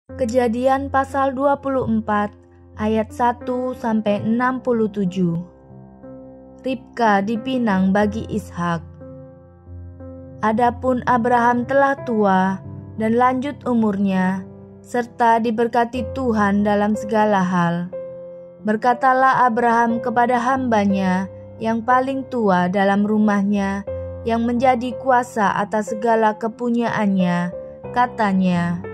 Kejadian pasal 24 ayat 1-67. Ribka dipinang bagi Ishak. Adapun Abraham telah tua dan lanjut umurnya, serta diberkati Tuhan dalam segala hal. Berkatalah Abraham kepada hambanya yang paling tua dalam rumahnya, yang menjadi kuasa atas segala kepunyaannya, katanya,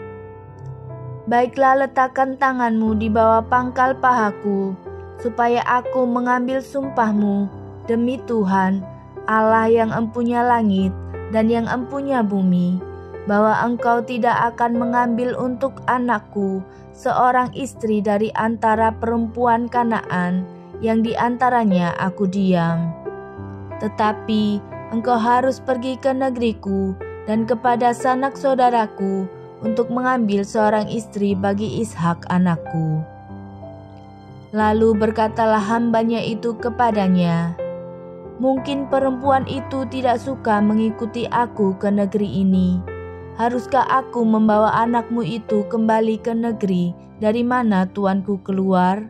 "Baiklah, letakkan tanganmu di bawah pangkal pahaku, supaya aku mengambil sumpahmu demi Tuhan, Allah yang empunya langit dan yang empunya bumi, bahwa engkau tidak akan mengambil untuk anakku seorang istri dari antara perempuan Kanaan yang di antaranya aku diam. Tetapi engkau harus pergi ke negeriku dan kepada sanak saudaraku untuk mengambil seorang istri bagi Ishak anakku." Lalu berkatalah hambanya itu kepadanya, "Mungkin perempuan itu tidak suka mengikuti aku ke negeri ini. Haruskah aku membawa anakmu itu kembali ke negeri dari mana tuanku keluar?"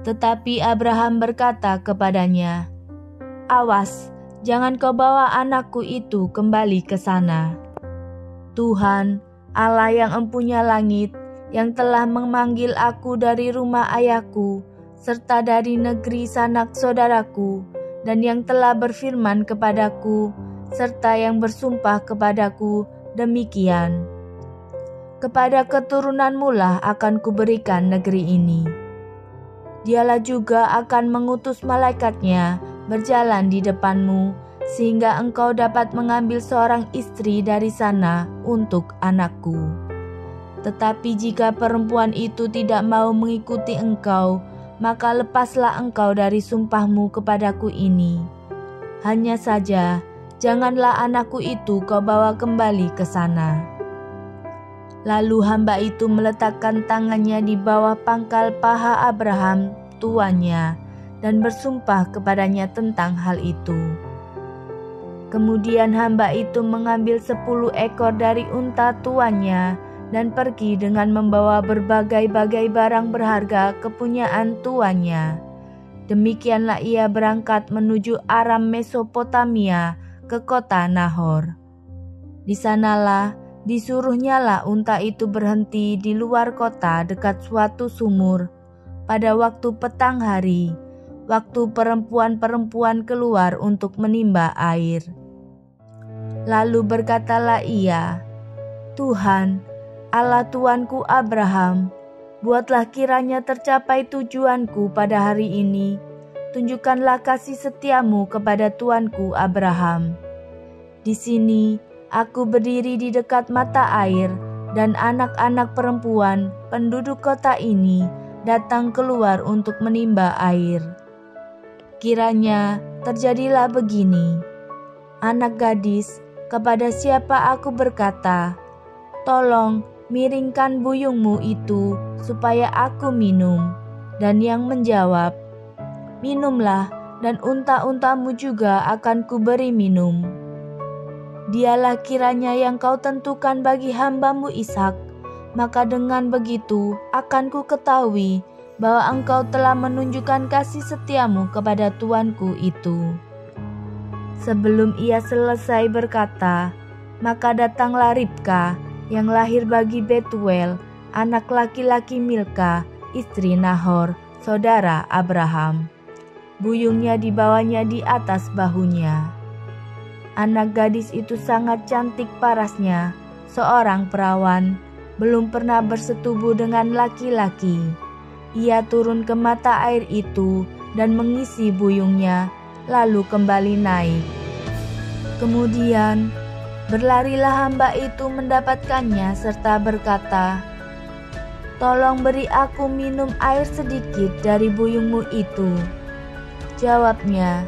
Tetapi Abraham berkata kepadanya, "Awas, jangan kau bawa anakku itu kembali ke sana. Tuhan, Allah yang empunya langit, yang telah memanggil aku dari rumah ayahku, serta dari negeri sanak saudaraku, dan yang telah berfirman kepadaku, serta yang bersumpah kepadaku demikian, kepada keturunanmu lah akan kuberikan negeri ini. Dialah juga akan mengutus malaikatnya berjalan di depanmu, sehingga engkau dapat mengambil seorang istri dari sana untuk anakku. Tetapi jika perempuan itu tidak mau mengikuti engkau, maka lepaslah engkau dari sumpahmu kepadaku ini. Hanya saja, janganlah anakku itu kau bawa kembali ke sana." Lalu hamba itu meletakkan tangannya di bawah pangkal paha Abraham tuannya dan bersumpah kepadanya tentang hal itu. Kemudian hamba itu mengambil 10 ekor dari unta tuannya dan pergi dengan membawa berbagai-bagai barang berharga kepunyaan tuannya. Demikianlah ia berangkat menuju Aram Mesopotamia ke kota Nahor. Di sanalah disuruhnyalah unta itu berhenti di luar kota dekat suatu sumur pada waktu petang hari, waktu perempuan-perempuan keluar untuk menimba air. Lalu berkatalah ia, "Tuhan, Allah tuanku Abraham, buatlah kiranya tercapai tujuanku pada hari ini. Tunjukkanlah kasih setiamu kepada tuanku Abraham. Di sini aku berdiri di dekat mata air, dan anak-anak perempuan penduduk kota ini datang keluar untuk menimba air. Kiranya terjadilah begini, anak gadis, kepada siapa aku berkata, 'Tolong miringkan buyungmu itu supaya aku minum,' dan yang menjawab, 'Minumlah, dan unta-untamu juga akan kuberi minum.' Dialah kiranya yang kau tentukan bagi hambamu Ishak, maka dengan begitu akan ku ketahui bahwa engkau telah menunjukkan kasih setiamu kepada tuanku itu." Sebelum ia selesai berkata, maka datanglah Ribka yang lahir bagi Betuel, anak laki-laki Milka, istri Nahor, saudara Abraham. Buyungnya dibawanya di atas bahunya. Anak gadis itu sangat cantik parasnya, seorang perawan, belum pernah bersetubuh dengan laki-laki. Ia turun ke mata air itu dan mengisi buyungnya, lalu kembali naik. Kemudian berlarilah hamba itu mendapatkannya serta berkata, "Tolong beri aku minum air sedikit dari buyungmu itu." Jawabnya,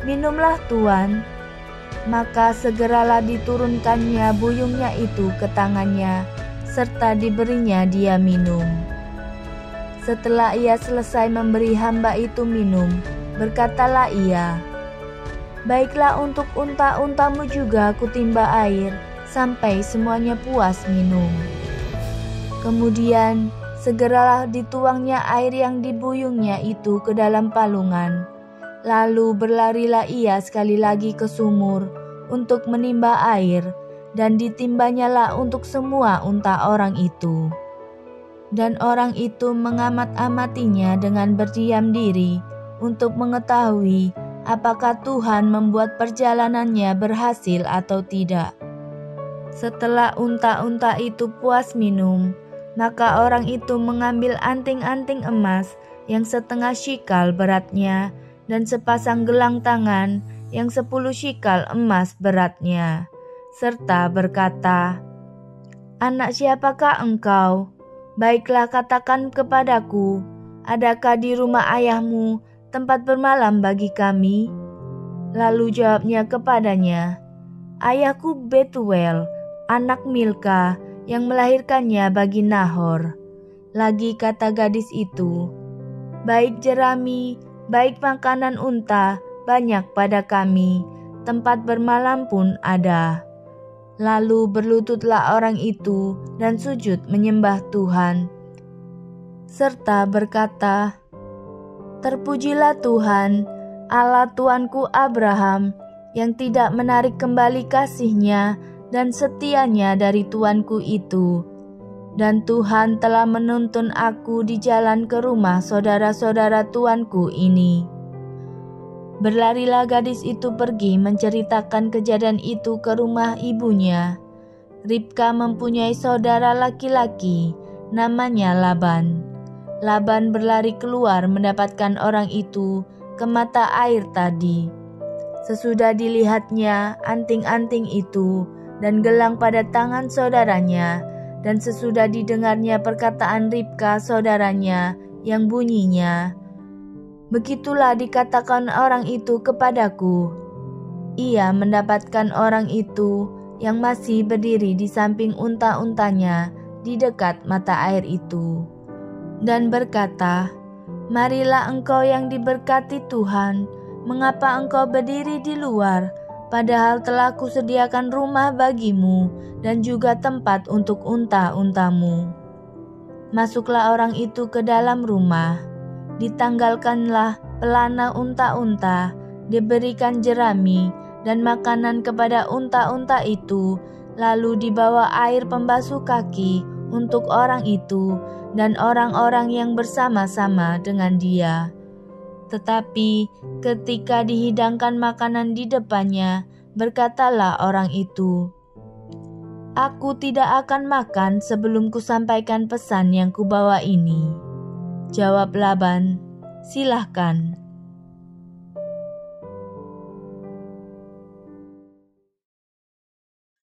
"Minumlah Tuan." Maka segeralah diturunkannya buyungnya itu ke tangannya, serta diberinya dia minum. Setelah ia selesai memberi hamba itu minum, berkatalah ia, "Baiklah, untuk unta-untamu juga aku timba air, sampai semuanya puas minum." Kemudian segeralah dituangnya air yang dibuyungnya itu ke dalam palungan. Lalu berlarilah ia sekali lagi ke sumur untuk menimba air, dan ditimbanyalah untuk semua unta orang itu. Dan orang itu mengamat-amatinya dengan berdiam diri untuk mengetahui apakah Tuhan membuat perjalanannya berhasil atau tidak. Setelah unta-unta itu puas minum, maka orang itu mengambil anting-anting emas yang 1/2 shikal beratnya dan sepasang gelang tangan yang 10 shikal emas beratnya, serta berkata, "Anak siapakah engkau? Baiklah katakan kepadaku, adakah di rumah ayahmu tempat bermalam bagi kami?" Lalu jawabnya kepadanya, "Ayahku Betuel, anak Milka, yang melahirkannya bagi Nahor." Lagi kata gadis itu, "Baik jerami, baik makanan unta, banyak pada kami, tempat bermalam pun ada." Lalu berlututlah orang itu dan sujud menyembah Tuhan, serta berkata, "Terpujilah Tuhan, Allah Tuanku Abraham, yang tidak menarik kembali kasih-Nya dan setianya dari tuanku itu. Dan Tuhan telah menuntun aku di jalan ke rumah saudara-saudara tuanku ini." Berlarilah gadis itu pergi menceritakan kejadian itu ke rumah ibunya. Ribka mempunyai saudara laki-laki, namanya Laban. Laban berlari keluar mendapatkan orang itu ke mata air tadi. Sesudah dilihatnya anting-anting itu dan gelang pada tangan saudaranya, dan sesudah didengarnya perkataan Ribka saudaranya yang bunyinya, "Begitulah dikatakan orang itu kepadaku." Ia mendapatkan orang itu yang masih berdiri di samping unta-untanya di dekat mata air itu, dan berkata, "Marilah engkau yang diberkati Tuhan, mengapa engkau berdiri di luar, padahal telah kusediakan rumah bagimu dan juga tempat untuk unta-untamu." Masuklah orang itu ke dalam rumah, ditanggalkanlah pelana unta-unta, diberikan jerami dan makanan kepada unta-unta itu, lalu dibawa air pembasuh kaki untuk orang itu dan orang-orang yang bersama-sama dengan dia. Tetapi ketika dihidangkan makanan di depannya, berkatalah orang itu, "Aku tidak akan makan sebelum kusampaikan pesan yang kubawa ini." Jawab Laban, "Silahkan."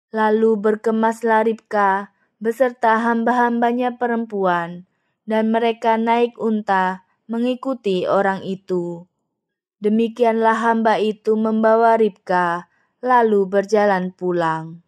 Lalu berkemaslah Ribka beserta hamba-hambanya perempuan, dan mereka naik unta mengikuti orang itu. Demikianlah hamba itu membawa Ribka, lalu berjalan pulang.